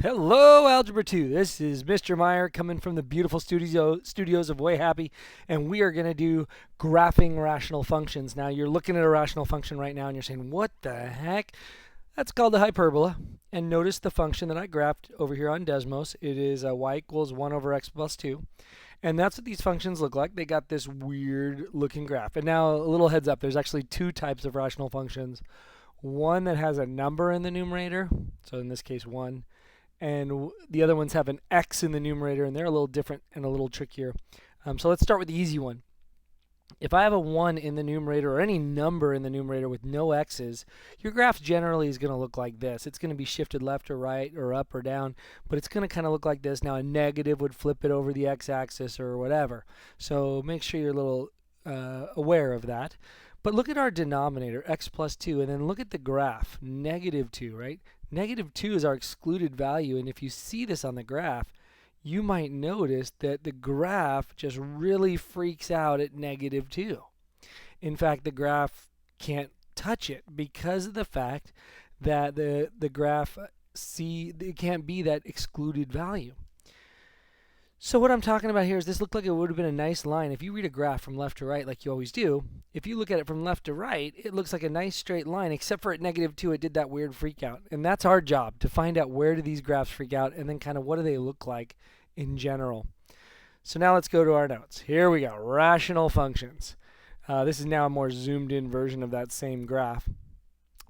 Hello, Algebra 2. This is Mr. Meyer coming from the beautiful studios of Way Happy, and we are going to do graphing rational functions. Now, you're looking at a rational function right now, and you're saying, what the heck? That's called the hyperbola. And notice the function that I graphed over here on Desmos. It is y equals 1 over x plus 2. And that's what these functions look like. They got this weird looking graph. And now, a little heads up, there's actually two types of rational functions. One that has a number in the numerator, so in this case 1, and the other ones have an x in the numerator, and they're a little different and a little trickier. So let's start with the easy one. If I have a 1 in the numerator or any number in the numerator with no x's, your graph generally is going to look like this. It's going to be shifted left or right or up or down, but it's going to kind of look like this. Now a negative would flip it over the x-axis or whatever. So make sure you're a little aware of that. But look at our denominator, x plus 2, and then look at the graph, negative 2, right? Negative 2 is our excluded value, and if you see this on the graph, you might notice that the graph just really freaks out at negative 2. In fact, the graph can't touch it because of the fact that the graph it can't be that excluded value. So what I'm talking about here is this looked like it would have been a nice line. If you read a graph from left to right like you always do, if you look at it from left to right, it looks like a nice straight line, except for at negative 2 it did that weird freak out. And that's our job, to find out where do these graphs freak out and then kind of what do they look like in general. So now let's go to our notes. Here we go, rational functions. This is now a more zoomed in version of that same graph.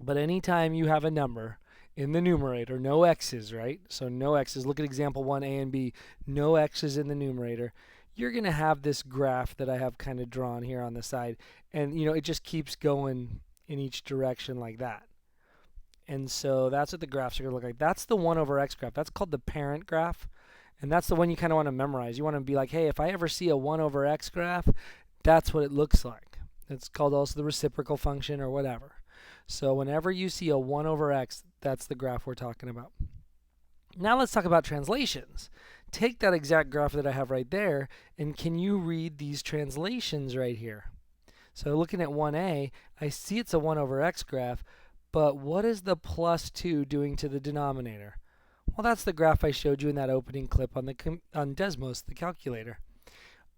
But anytime you have a number in the numerator, no x's, right? So no x's. Look at example 1, a and b. No x's in the numerator. You're going to have this graph that I have kind of drawn here on the side. And, it just keeps going in each direction like that. And so that's what the graphs are going to look like. That's the 1 over x graph. That's called the parent graph. And that's the one you kind of want to memorize. You want to be like, hey, if I ever see a 1 over x graph, that's what it looks like. It's called also the reciprocal function or whatever. So whenever you see a 1 over x, that's the graph we're talking about. Now let's talk about translations. Take that exact graph that I have right there, and can you read these translations right here? So looking at 1a, I see it's a 1 over x graph, but what is the plus 2 doing to the denominator? Well, that's the graph I showed you in that opening clip on Desmos, the calculator.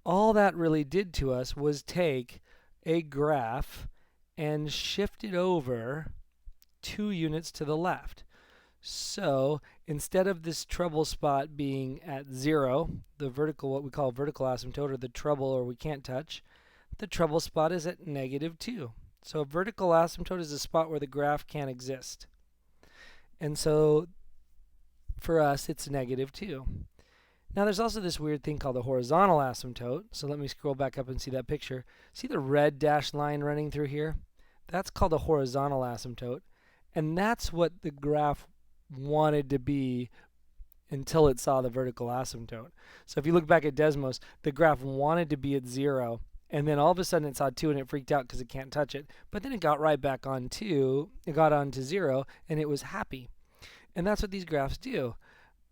All that really did to us was take a graph and shift it over 2 units to the left. So instead of this trouble spot being at 0, the vertical, what we call vertical asymptote, or the trouble or we can't touch, the trouble spot is at negative 2. So a vertical asymptote is a spot where the graph can't exist. And so for us, it's negative 2. Now there's also this weird thing called a horizontal asymptote. So let me scroll back up and see that picture. See the red dashed line running through here? That's called a horizontal asymptote. And that's what the graph wanted to be until it saw the vertical asymptote. So if you look back at Desmos, the graph wanted to be at 0. And then all of a sudden it saw 2 and it freaked out because it can't touch it. But then it got right back on 2. It got onto 0 and it was happy. And that's what these graphs do.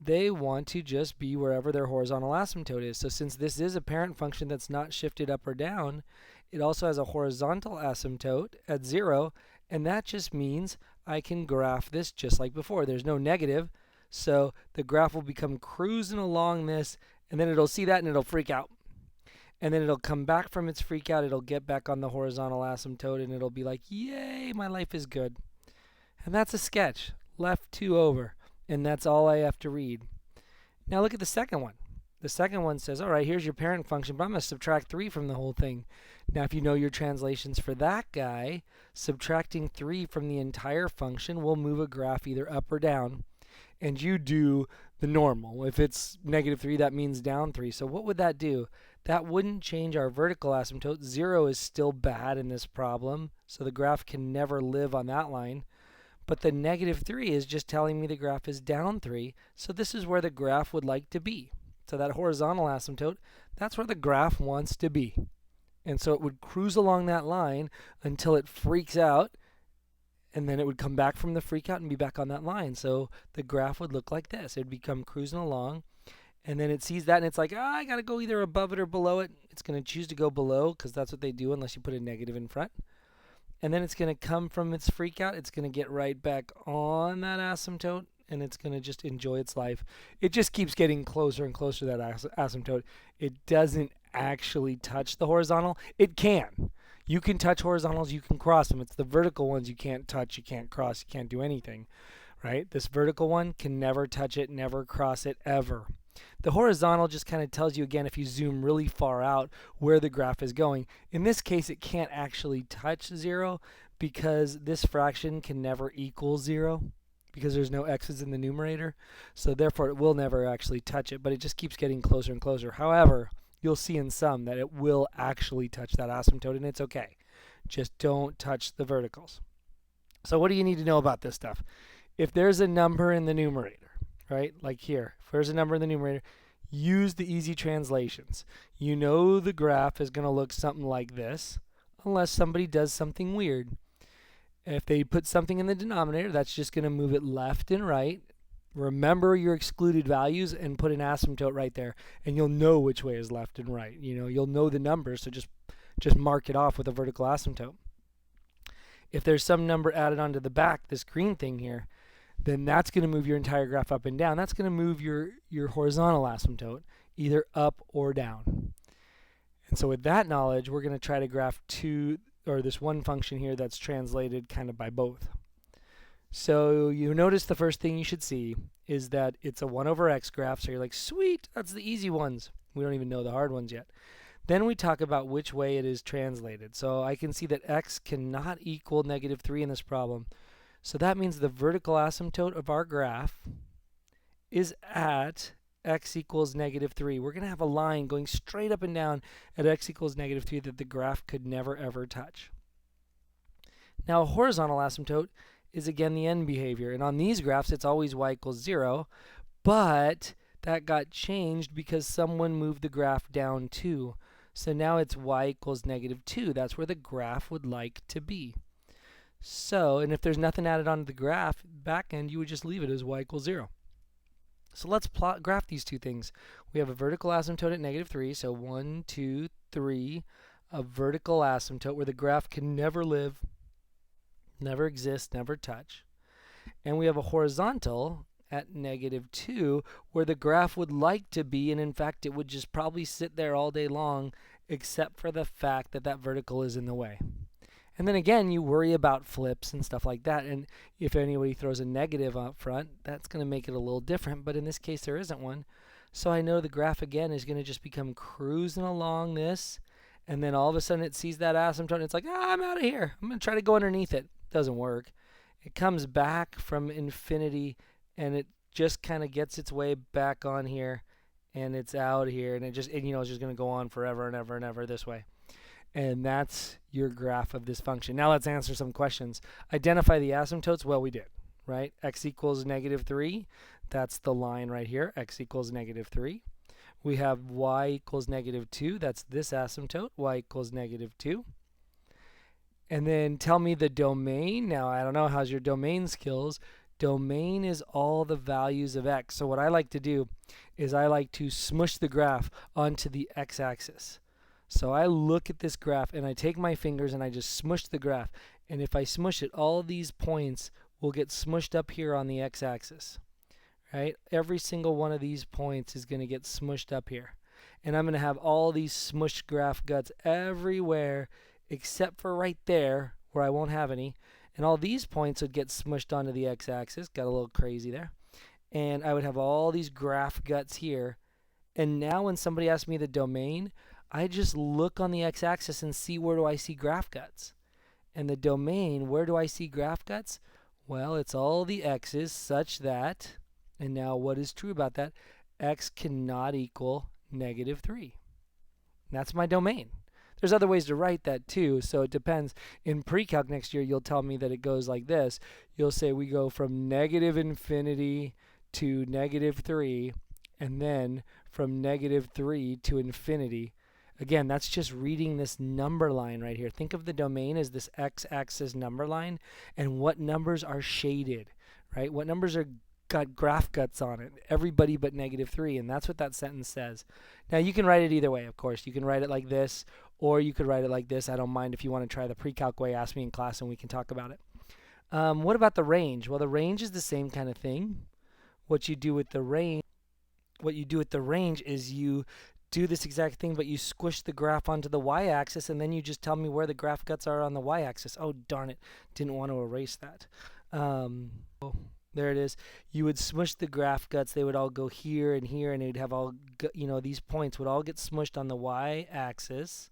They want to just be wherever their horizontal asymptote is. So since this is a parent function that's not shifted up or down, it also has a horizontal asymptote at 0, and that just means I can graph this just like before. There's no negative, so the graph will become cruising along this, and then it'll see that and it'll freak out. And then it'll come back from its freak out, it'll get back on the horizontal asymptote, and it'll be like, yay, my life is good. And that's a sketch. Left 2 over. And that's all I have to read. Now look at the second one. The second one says, all right, here's your parent function, but I'm going to subtract 3 from the whole thing. Now if you know your translations for that guy, subtracting 3 from the entire function will move a graph either up or down. And you do the normal. If it's negative 3, that means down 3. So what would that do? That wouldn't change our vertical asymptote. 0 is still bad in this problem, so the graph can never live on that line. But the negative 3 is just telling me the graph is down 3, so this is where the graph would like to be. So that horizontal asymptote, that's where the graph wants to be. And so it would cruise along that line until it freaks out, and then it would come back from the freak out and be back on that line. So the graph would look like this. It would become cruising along, and then it sees that and it's like, I got to go either above it or below it. It's going to choose to go below because that's what they do unless you put a negative in front. And then it's going to come from its freak out. It's going to get right back on that asymptote and it's going to just enjoy its life. It just keeps getting closer and closer to that asymptote. It doesn't actually touch the horizontal. It can. You can touch horizontals, you can cross them. It's the vertical ones you can't touch, you can't cross, you can't do anything, right? This vertical one can never touch it, never cross it, ever. The horizontal just kind of tells you, again, if you zoom really far out, where the graph is going. In this case, it can't actually touch 0 because this fraction can never equal 0 because there's no x's in the numerator. So therefore, it will never actually touch it, but it just keeps getting closer and closer. However, you'll see in some that it will actually touch that asymptote, and it's okay. Just don't touch the verticals. So what do you need to know about this stuff? If there's a number in the numerator, right, like here, if there's a number in the numerator, use the easy translations. You know the graph is going to look something like this, unless somebody does something weird. If they put something in the denominator, that's just going to move it left and right. Remember your excluded values and put an asymptote right there, and you'll know which way is left and right. You know, you'll know the numbers, so just mark it off with a vertical asymptote. If there's some number added onto the back, this green thing here, then that's going to move your entire graph up and down. That's going to move your horizontal asymptote either up or down. And so with that knowledge, we're going to try to graph this one function here that's translated kind of by both. So you notice the first thing you should see is that it's a 1 over x graph. So you're like, sweet, that's the easy ones. We don't even know the hard ones yet. Then we talk about which way it is translated. So I can see that x cannot equal -3 in this problem. So that means the vertical asymptote of our graph is at x equals -3. We're going to have a line going straight up and down at x equals -3 that the graph could never ever touch. Now a horizontal asymptote is again the end behavior, and on these graphs it's always y equals 0, but that got changed because someone moved the graph down 2. So now it's y equals -2. That's where the graph would like to be. So, and if there's nothing added onto the graph back end, you would just leave it as y equals 0. So let's graph these two things. We have a vertical asymptote at -3, so 1, 2, 3, a vertical asymptote where the graph can never live, never exist, never touch. And we have a horizontal at -2 where the graph would like to be, and in fact it would just probably sit there all day long except for the fact that that vertical is in the way. And then again, you worry about flips and stuff like that, and if anybody throws a negative up front, that's going to make it a little different, but in this case there isn't one. So I know the graph again is going to just become cruising along this, and then all of a sudden it sees that asymptote and it's like, I'm out of here. I'm going to try to go underneath it. Doesn't work. It comes back from infinity and it just kind of gets its way back on here, and it's out here, and it's just going to go on forever and ever and ever this way. And that's your graph of this function. Now let's answer some questions. Identify the asymptotes. Well, we did, right? X equals -3. That's the line right here. X equals -3. We have y equals -2. That's this asymptote. Y equals -2. And then tell me the domain. Now, I don't know, how's your domain skills? Domain is all the values of x. So what I like to do is I like to smush the graph onto the x-axis. So I look at this graph and I take my fingers and I just smush the graph. And if I smush it, all these points will get smushed up here on the x-axis. Right? Every single one of these points is going to get smushed up here. And I'm going to have all these smushed graph guts everywhere except for right there where I won't have any. And all these points would get smushed onto the x-axis. Got a little crazy there. And I would have all these graph guts here. And now when somebody asks me the domain, I just look on the x-axis and see where do I see graph guts. And the domain, where do I see graph guts? Well, it's all the x's such that, and now what is true about that? X cannot equal -3. That's my domain. There's other ways to write that too, so it depends. In pre-calc next year, you'll tell me that it goes like this. You'll say we go from -infinity to -3, and then from -3 to infinity. Again, that's just reading this number line right here. Think of the domain as this x-axis number line, and what numbers are shaded, right? What numbers are got graph guts on it? Everybody but -3, and that's what that sentence says. Now, you can write it either way, of course. You can write it like this, or you could write it like this. I don't mind. If you want to try the pre-calc way, ask me in class and we can talk about it. What about the range? Well, the range is the same kind of thing. what you do with the range is you do this exact thing, but you squish the graph onto the y-axis, and then you just tell me where the graph guts are on the y-axis. Oh, darn it. Didn't want to erase that. There it is. You would smush the graph guts. They would all go here and here, and it would have all, these points would all get smushed on the y-axis.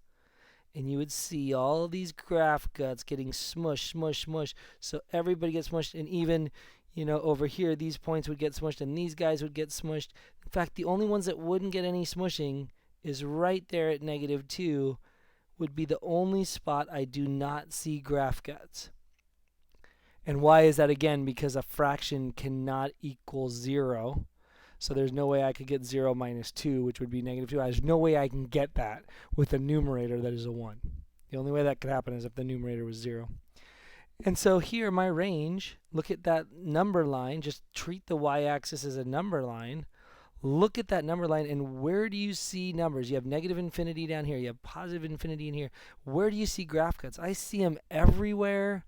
And you would see all these graph guts getting smushed, smushed, smushed. So everybody gets smushed, and even, over here, these points would get smushed, and these guys would get smushed. In fact, the only ones that wouldn't get any smushing is right there at -2, would be the only spot I do not see graph guts. And why is that? Again, because a fraction cannot equal 0. So there's no way I could get 0 minus 2, which would be -2. There's no way I can get that with a numerator that is a 1. The only way that could happen is if the numerator was 0. And so here, my range, look at that number line. Just treat the y-axis as a number line. Look at that number line, and where do you see numbers? You have negative infinity down here. You have positive infinity in here. Where do you see graph cuts? I see them everywhere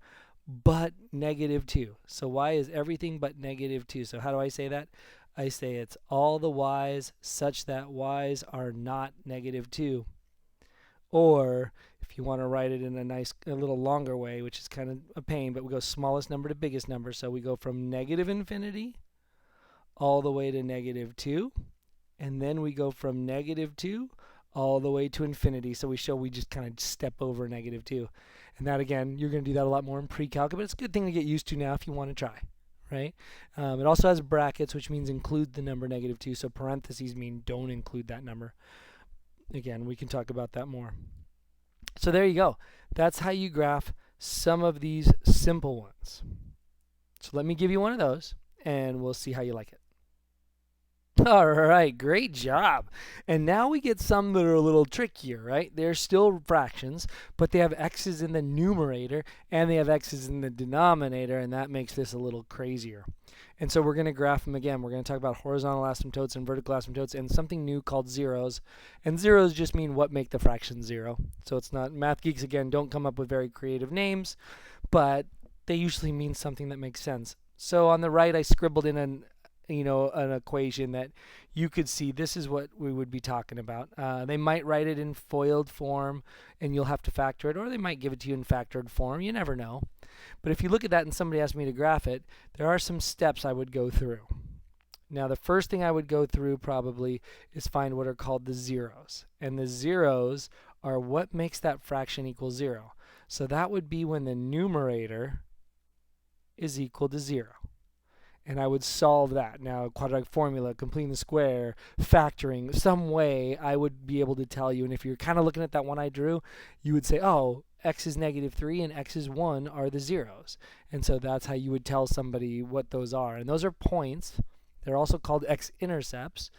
but -2. So y is everything but -2. So how do I say that? I say it's all the y's such that y's are not -2. Or if you want to write it in a little longer way, which is kind of a pain, but we go smallest number to biggest number. So we go from negative infinity all the way to -2, and then we go from -2 all the way to infinity. So we just kind of step over -2. And that, again, you're going to do that a lot more in pre-calc, but it's a good thing to get used to now if you want to try, right? It also has brackets, which means include the number -2. So parentheses mean don't include that number. Again, we can talk about that more. So there you go. That's how you graph some of these simple ones. So let me give you one of those, and we'll see how you like it. All right, great job. And now we get some that are a little trickier, right? They're still fractions, but they have x's in the numerator and they have x's in the denominator, and that makes this a little crazier. And so we're going to graph them again. We're going to talk about horizontal asymptotes and vertical asymptotes and something new called zeros. And zeros just mean what make the fraction 0. So it's not, math geeks, again, don't come up with very creative names, but they usually mean something that makes sense. So on the right, I scribbled in an equation that you could see this is what we would be talking about. They might write it in FOILed form and you'll have to factor it, or they might give it to you in factored form. You never know. But if you look at that and somebody asked me to graph it, there are some steps I would go through. Now, the first thing I would go through probably is find what are called the zeros. And the zeros are what makes that fraction equal 0. So that would be when the numerator is equal to 0. And I would solve that. Now, quadratic formula, completing the square, factoring, some way I would be able to tell you. And if you're kind of looking at that one I drew, you would say, oh, x is -3 and x is 1 are the zeros. And so that's how you would tell somebody what those are. And those are points. They're also called x-intercepts.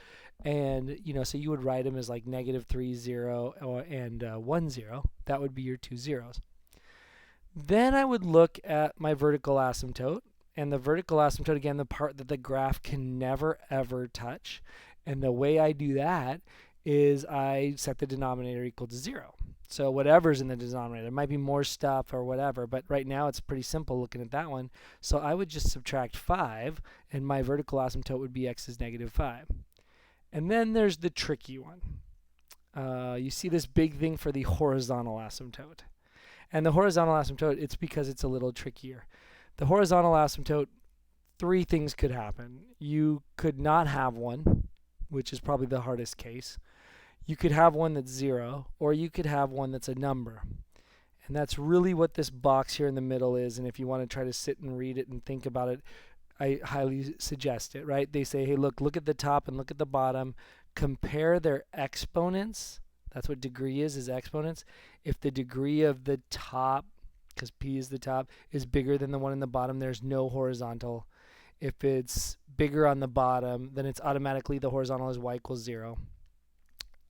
And, so you would write them as like -3, 0, and 1, 0. That would be your two zeros. Then I would look at my vertical asymptote. And the vertical asymptote, again, the part that the graph can never, ever touch. And the way I do that is I set the denominator equal to 0. So whatever's in the denominator, there might be more stuff or whatever, but right now it's pretty simple looking at that one. So I would just subtract 5, and my vertical asymptote would be x is -5. And then there's the tricky one. You see this big thing for the horizontal asymptote. And the horizontal asymptote, it's because it's a little trickier. The horizontal asymptote, 3 things could happen. You could not have one, which is probably the hardest case. You could have one that's 0, or you could have one that's a number. And that's really what this box here in the middle is. And if you want to try to sit and read it and think about it, I highly suggest it, right? They say, hey, look at the top and look at the bottom. Compare their exponents. That's what degree is exponents. If the degree of the top, because p is the top, is bigger than the one in the bottom, there's no horizontal. If it's bigger on the bottom, then it's automatically the horizontal is y equals 0.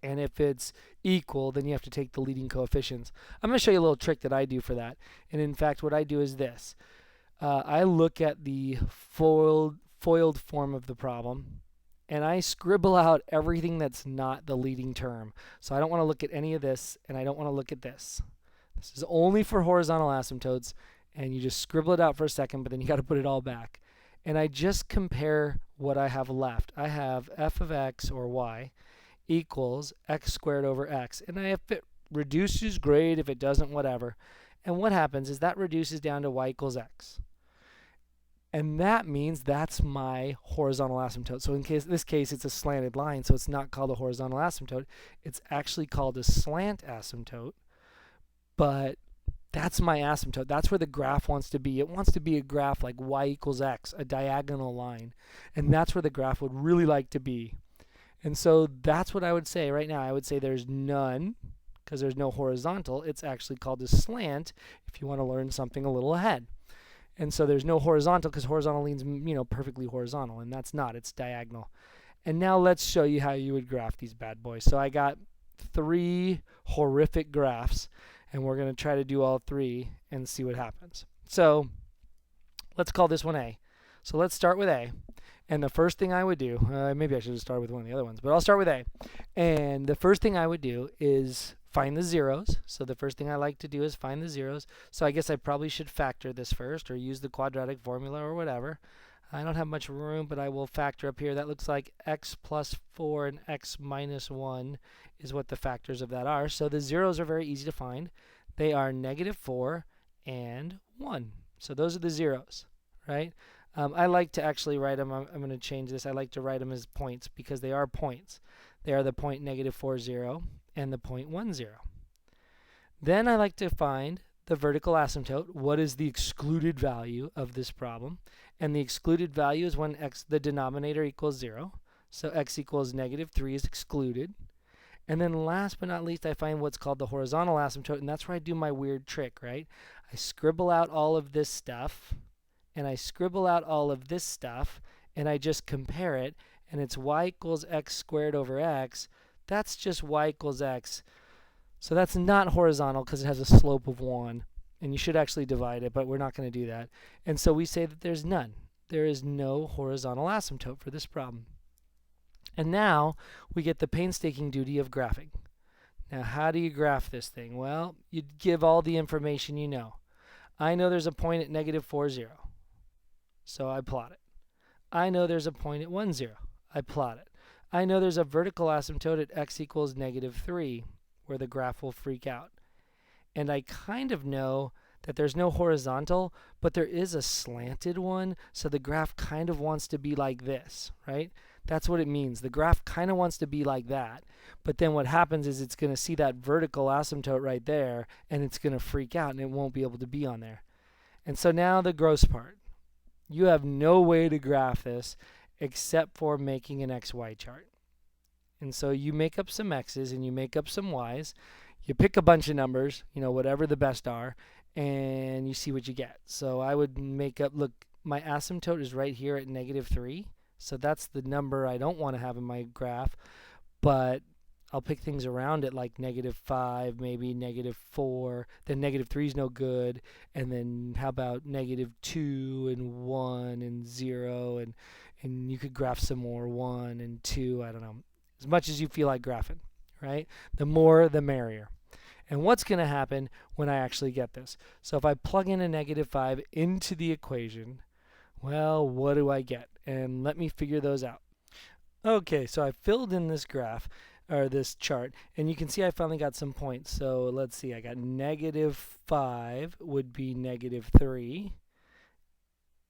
And if it's equal, then you have to take the leading coefficients. I'm going to show you a little trick that I do for that. And in fact, what I do is this. I look at the foiled form of the problem, and I scribble out everything that's not the leading term. So I don't want to look at any of this, and I don't want to look at this. This is only for horizontal asymptotes, and you just scribble it out for a second, but then you got to put it all back. And I just compare what I have left. I have f of x, or y, equals x squared over x. And if it reduces, great. If it doesn't, whatever. And what happens is that reduces down to y equals x. And that means that's my horizontal asymptote. So in this case, it's a slanted line, so it's not called a horizontal asymptote. It's actually called a slant asymptote. But that's my asymptote. That's where the graph wants to be. It wants to be a graph like y equals x, a diagonal line. And that's where the graph would really like to be. And so that's what I would say right now. I would say there's none, because there's no horizontal. It's actually called a slant if you want to learn something a little ahead. And so there's no horizontal, because horizontal means, perfectly horizontal, and that's not. It's diagonal. And now let's show you how you would graph these bad boys. So I got 3 horrific graphs, and we're going to try to do all 3 and see what happens. So let's call this one A. So let's start with A. And the first thing I would do, maybe I should have started with one of the other ones, but I'll start with A. And the first thing I would do is find the zeros. So the first thing I like to do is find the zeros. So I guess I probably should factor this first, or use the quadratic formula or whatever. I don't have much room, but I will factor up here. That looks like x plus 4 and x minus 1 is what the factors of that are. So the zeros are very easy to find. They are -4 and 1. So those are the zeros, right? I like to actually write them. I'm going to change this. I like to write them as points, because they are points. They are the point -4, 0 and the point 1, 0. Then I like to find the vertical asymptote. What is the excluded value of this problem? And the excluded value is when the denominator equals 0. So x equals -3 is excluded. And then last but not least, I find what's called the horizontal asymptote, and that's where I do my weird trick, right? I scribble out all of this stuff, and I scribble out all of this stuff, and I just compare it, and it's y equals x squared over x. That's just y equals x. So that's not horizontal, because it has a slope of 1, and you should actually divide it, but we're not going to do that. And so we say that there's none. There is no horizontal asymptote for this problem. And now we get the painstaking duty of graphing. Now, how do you graph this thing? Well, you give all the information you know. I know there's a point at -4, 0. So I plot it. I know there's a point at 1, 0. I plot it. I know there's a vertical asymptote at x equals -3, where the graph will freak out. And I kind of know that there's no horizontal, but there is a slanted one, so the graph kind of wants to be like this, right? That's what it means. The graph kind of wants to be like that, but then what happens is it's going to see that vertical asymptote right there, and it's going to freak out, and it won't be able to be on there. And so now the gross part. You have no way to graph this except for making an XY chart. And so you make up some X's and you make up some Y's. You pick a bunch of numbers, whatever the best are, and you see what you get. So I would make up, look, my asymptote is right here at -3. So that's the number I don't want to have in my graph, but I'll pick things around it like -5, maybe -4, then -3 is no good, and then how about -2 and 1 and 0, and you could graph some more, 1 and 2, I don't know, as much as you feel like graphing, right? The more the merrier. And what's going to happen when I actually get this? So if I plug in a -5 into the equation, well, what do I get? And let me figure those out. Okay, so I filled in this graph, or this chart, and you can see I finally got some points. So let's see, I got -5 would be -3,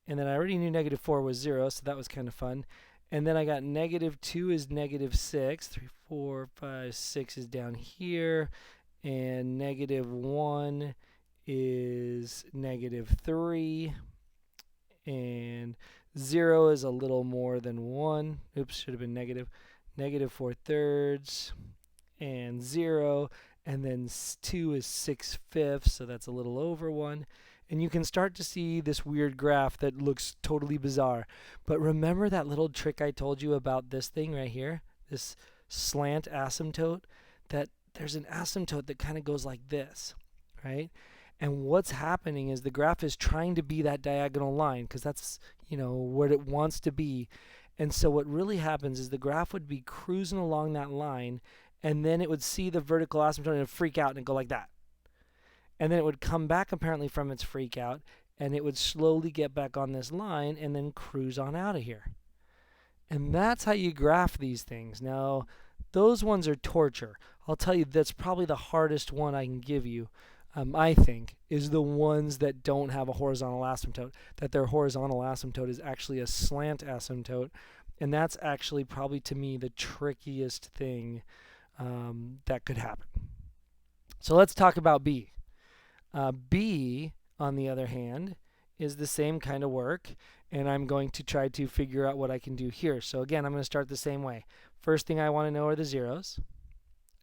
and then I already knew -4 was 0, so that was kind of fun. And then I got -2 is -6, 3, 4, 5, 6 is down here, and -1 is -3, and 0 is a little more than 1. Oops, should have been -4/3, and 0, and then 2 is 6/5, so that's a little over 1. And you can start to see this weird graph that looks totally bizarre. But remember that little trick I told you about this thing right here, this slant asymptote? That there's an asymptote that kind of goes like this, right? And what's happening is the graph is trying to be that diagonal line, because that's, what it wants to be. And so what really happens is the graph would be cruising along that line, and then it would see the vertical asymptote and freak out and go like that. And then it would come back apparently from its freak out, and it would slowly get back on this line and then cruise on out of here. And that's how you graph these things. Now, those ones are torture. I'll tell you, that's probably the hardest one I can give you, I think, is the ones that don't have a horizontal asymptote, that their horizontal asymptote is actually a slant asymptote. And that's actually probably, to me, the trickiest thing that could happen. So let's talk about B. B, on the other hand, is the same kind of work, and I'm going to try to figure out what I can do here. So again, I'm going to start the same way. First thing I want to know are the zeros.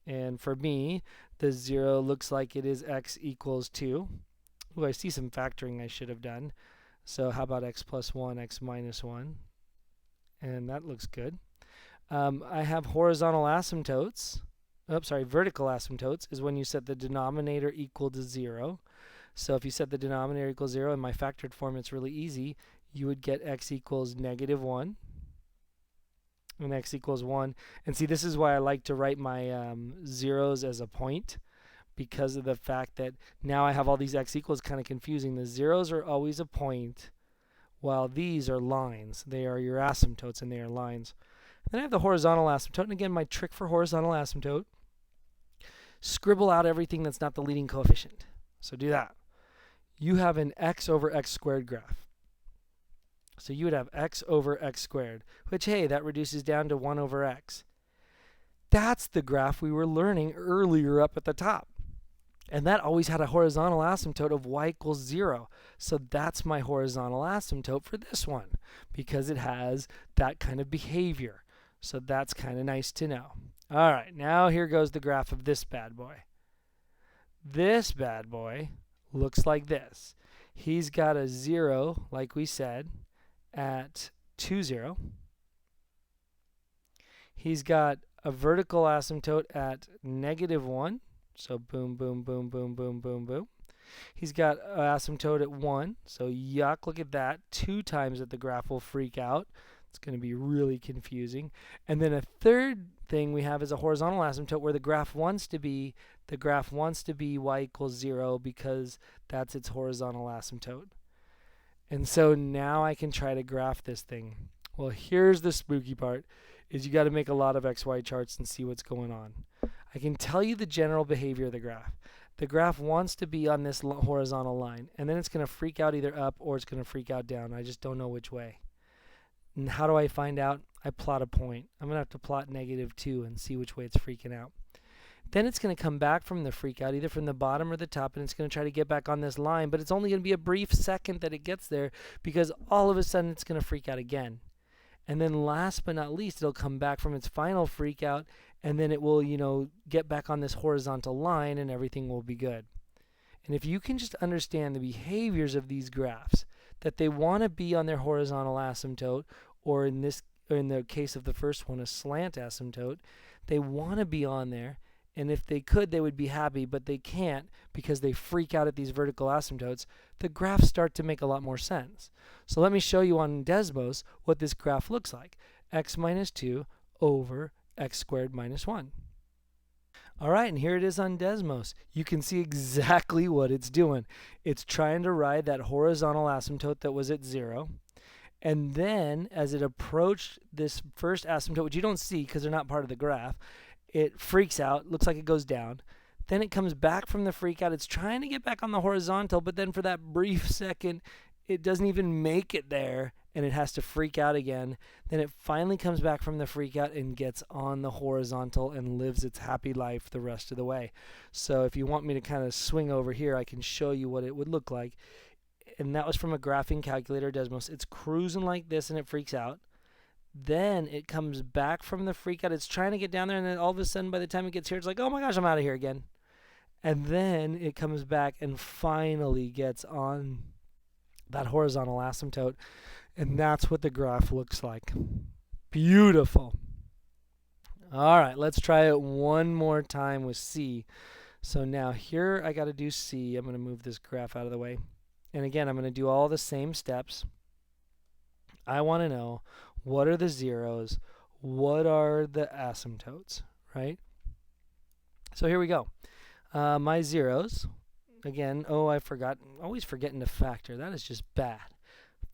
And for me, the 0 looks like it is x equals 2. Ooh, I see some factoring I should have done. So how about x plus 1, x minus 1? And that looks good. I have horizontal asymptotes. Vertical asymptotes is when you set the denominator equal to 0. So if you set the denominator equals 0, in my factored form it's really easy. You would get x equals negative 1 and x equals 1. And see, this is why I like to write my zeros as a point, because of the fact that now I have all these x equals kind of confusing. The zeros are always a point, while these are lines. They are your asymptotes, and they are lines. Then I have the horizontal asymptote. And again, my trick for horizontal asymptote, scribble out everything that's not the leading coefficient. So do that. You have an x over x squared graph. So you would have x over x squared, which, hey, that reduces down to 1 over x. That's the graph we were learning earlier up at the top. And that always had a horizontal asymptote of y equals 0. So that's my horizontal asymptote for this one, because it has that kind of behavior. So that's kind of nice to know. All right, now here goes the graph of this bad boy. This bad boy looks like this. He's got a 0, like we said, at 2, 0. He's got a vertical asymptote at negative 1. So boom, boom, boom, boom, boom, boom, boom. He's got an asymptote at 1. So yuck, look at that. 2 times that the graph will freak out. It's going to be really confusing. And then a third thing we have is a horizontal asymptote where the graph wants to be y equals 0 because that's its horizontal asymptote. And so now I can try to graph this thing. Well, here's the spooky part, is you got to make a lot of XY charts and see what's going on. I can tell you the general behavior of the graph. The graph wants to be on this horizontal line, and then it's going to freak out either up or it's going to freak out down. I just don't know which way. And how do I find out? I plot a point. I'm going to have to plot -2 and see which way it's freaking out. Then it's going to come back from the freak out, either from the bottom or the top, and it's going to try to get back on this line, but it's only going to be a brief second that it gets there, because all of a sudden it's going to freak out again. And then last but not least, it'll come back from its final freak out, and then it will, get back on this horizontal line, and everything will be good. And if you can just understand the behaviors of these graphs, that they want to be on their horizontal asymptote, or in the case of the first one, a slant asymptote, they want to be on there. And if they could, they would be happy, but they can't because they freak out at these vertical asymptotes. The graphs start to make a lot more sense. So let me show you on Desmos what this graph looks like. X minus 2 over x squared minus 1. All right, and here it is on Desmos. You can see exactly what it's doing. It's trying to ride that horizontal asymptote that was at 0. And then as it approached this first asymptote, which you don't see because they're not part of the graph, it freaks out, looks like it goes down. Then it comes back from the freak out. It's trying to get back on the horizontal, but then for that brief second, it doesn't even make it there, and it has to freak out again. Then it finally comes back from the freak out and gets on the horizontal and lives its happy life the rest of the way. So if you want me to kind of swing over here, I can show you what it would look like. And that was from a graphing calculator, Desmos. It's cruising like this, and it freaks out. Then it comes back from the freak out. It's trying to get down there, and then all of a sudden, by the time it gets here, it's like, oh my gosh, I'm out of here again. And then it comes back and finally gets on that horizontal asymptote. And that's what the graph looks like. Beautiful. All right, let's try it one more time with C. So now here I got to do C. I'm going to move this graph out of the way. And again, I'm going to do all the same steps. I want to know, what are the zeros? What are the asymptotes, right? So here we go. My zeros, again, I forgot. Always forgetting to factor. That is just bad.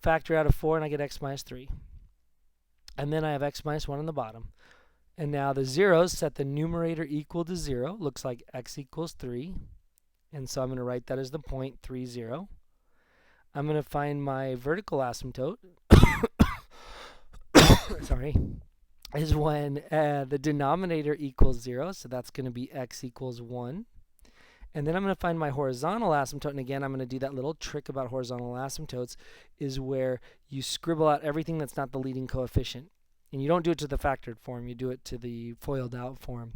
Factor out of 4 and I get x minus 3. And then I have x minus 1 on the bottom. And now the zeros set the numerator equal to 0. Looks like x equals 3. And so I'm going to write that as the point 3, 0. I'm going to find my vertical asymptote. Sorry. Is when the denominator equals 0. So that's going to be x equals 1. And then I'm going to find my horizontal asymptote. And again, I'm going to do that little trick about horizontal asymptotes, is where you scribble out everything that's not the leading coefficient. And you don't do it to the factored form. You do it to the FOILed out form.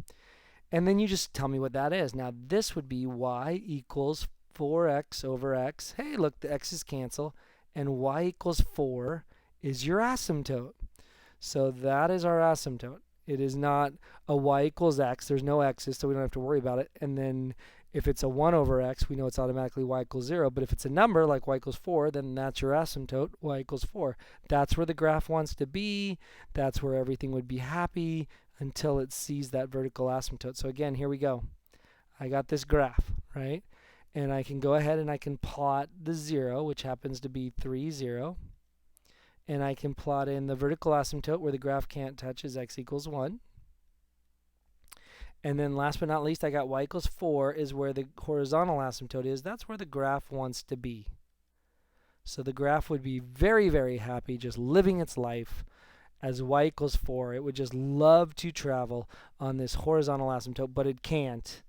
And then you just tell me what that is. Now, this would be y equals 4x over x. Hey, look, the x's cancel. And y equals 4 is your asymptote. So that is our asymptote. It is not a y equals x. There's no x's, so we don't have to worry about it. And then if it's a 1 over x, we know it's automatically y equals 0. But if it's a number like y equals 4, then that's your asymptote, y equals 4. That's where the graph wants to be. That's where everything would be happy until it sees that vertical asymptote. So again, here we go. I got this graph, right? And I can go ahead and I can plot the 0, which happens to be 3, 0. And I can plot in the vertical asymptote where the graph can't touch is x equals 1. And then last but not least, I got y equals 4 is where the horizontal asymptote is. That's where the graph wants to be. So the graph would be very, very happy just living its life as y equals 4. It would just love to travel on this horizontal asymptote, but it can't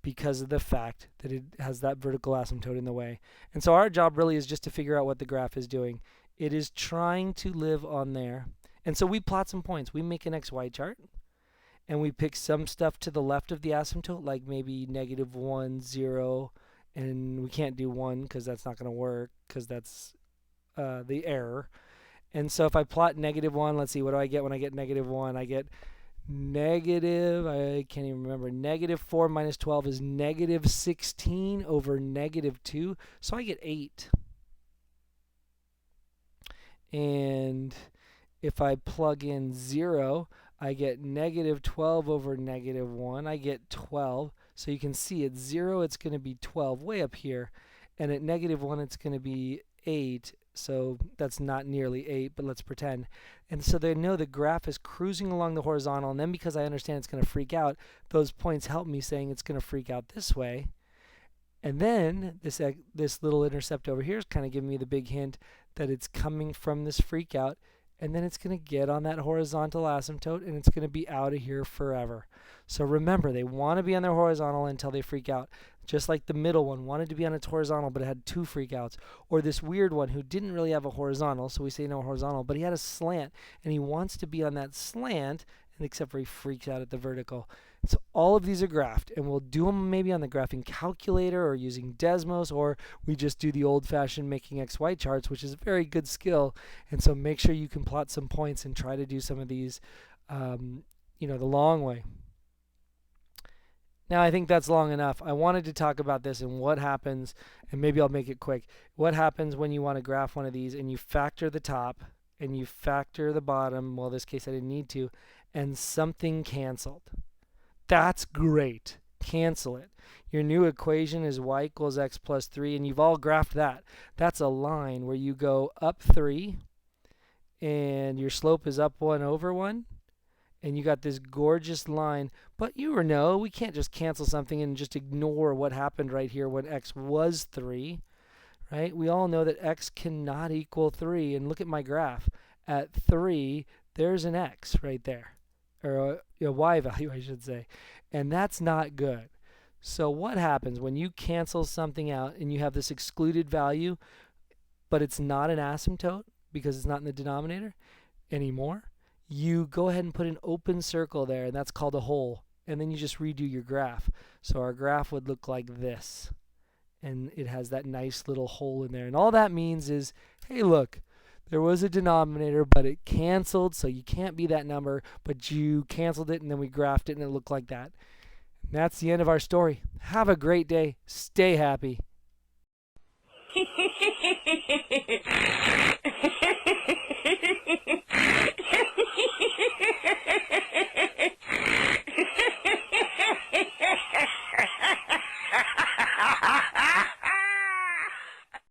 because of the fact that it has that vertical asymptote in the way. And so our job really is just to figure out what the graph is doing. It is trying to live on there. And so we plot some points. We make an xy chart. And we pick some stuff to the left of the asymptote, like maybe -1, 0, and we can't do 1 because that's not going to work because that's the error. And so if I plot -1, let's see, what do I get when I get -1? I get negative, I can't even remember, -4 minus 12 is -16 over -2, so I get 8. And if I plug in 0, I get -12 over -1. I get 12. So you can see at 0, it's going to be 12 way up here. And at -1, it's going to be 8. So that's not nearly 8, but let's pretend. And so they know the graph is cruising along the horizontal. And then because I understand it's going to freak out, those points help me saying it's going to freak out this way. And then this little intercept over here is kind of giving me the big hint that it's coming from this freak out. And then it's going to get on that horizontal asymptote and it's going to be out of here forever. So remember, they want to be on their horizontal until they freak out. Just like the middle one wanted to be on its horizontal, but it had 2 freakouts. Or this weird one who didn't really have a horizontal, so we say no horizontal, but he had a slant and he wants to be on that slant, and except for he freaks out at the vertical. So all of these are graphed, and we'll do them maybe on the graphing calculator or using Desmos, or we just do the old-fashioned making XY charts, which is a very good skill. And so make sure you can plot some points and try to do some of these, the long way. Now I think that's long enough. I wanted to talk about this and what happens, and maybe I'll make it quick. What happens when you want to graph one of these and you factor the top and you factor the bottom? Well, in this case I didn't need to, and something canceled. That's great. Cancel it. Your new equation is y equals x plus 3, and you've all graphed that. That's a line where you go up 3, and your slope is up 1 over 1, and you got this gorgeous line. But you know, we can't just cancel something and just ignore what happened right here when x was 3, right? We all know that x cannot equal 3, and look at my graph. At 3, there's an x right there. Or a y value, I should say. And that's not good. So what happens when you cancel something out and you have this excluded value, but it's not an asymptote because it's not in the denominator anymore? You go ahead and put an open circle there, and that's called a hole. And then you just redo your graph. So our graph would look like this. And it has that nice little hole in there. And all that means is, hey, look, there was a denominator, but it canceled, so you can't be that number, but you canceled it, and then we graphed it, and it looked like that. And that's the end of our story. Have a great day. Stay happy.